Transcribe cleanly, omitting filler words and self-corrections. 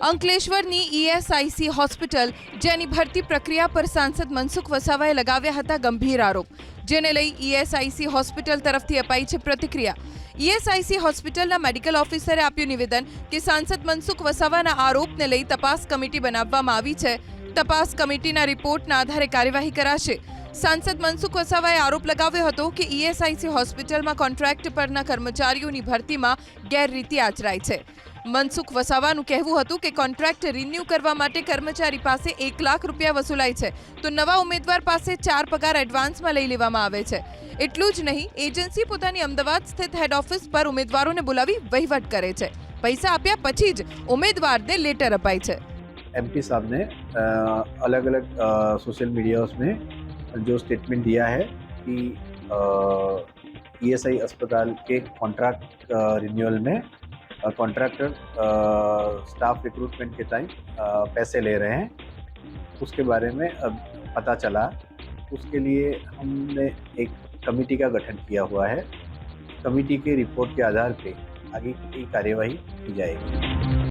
અંકલેશ્વરની ESIC hospital જેની ભરતી પ્રક્રિયા પર સાંસદ મનસુખ વસાવાએ લગાવ્યા હતા ગંભીર આરોપ, જેને લઈ ઈએસઆઈસી હોસ્પિટલ તરફથી અપાઈ છે પ્રતિક્રિયા। ઈએસઆઈસી હોસ્પિટલના મેડિકલ ઓફિસરે આપ્યું નિવેદન કે સાંસદ મનસુખ વસાવાના આરોપને લઈ તપાસ કમિટી બનાવવામાં આવી છે। તપાસ કમિટીના રિપોર્ટના આધારે કાર્યવાહી કરાશે। સાંસદ મનસુખ વસાવાએ આરોપ લગાવ્યો હતો કે ઈએસઆઈસી હોસ્પિટલમાં કોન્ટ્રાક્ટ પરના કર્મચારીઓની ભરતીમાં ગેરરીતિ આચરાય છે। મનસુખ વસાવાનું કહેવું હતું કે કોન્ટ્રાક્ટ રિન્યુ કરવા માટે કર્મચારી પાસે 1 લાખ રૂપિયા વસૂલાય છે, તો નવા ઉમેદવાર પાસે 4 પગાર એડવાન્સમાં લઈ લેવામાં આવે છે। એટલું જ નહીં, એજન્સી પોતાની અમદાવાદ સ્થિત હેડ ઓફિસ પર ઉમેદવારોને બોલાવી વહીવટ કરે છે। પૈસા આપ્યા પછી જ उम्मीदवार ने लेटर अपाई है। एमपी साहब ने अलग अलग सोशल मीडिया में जो स्टेटमेंट दिया है कि ईएसआई अस्पताल के कॉन्ट्रैक्ट रिन्यूअल में कॉन्ट्रैक्टर स्टाफ रिक्रूटमेंट के टाइम पैसे ले रहे हैं, उसके बारे में अब पता चला। उसके लिए हमने एक कमेटी का गठन किया हुआ है। कमेटी के रिपोर्ट के आधार पे आगे की कार्यवाही की जाएगी।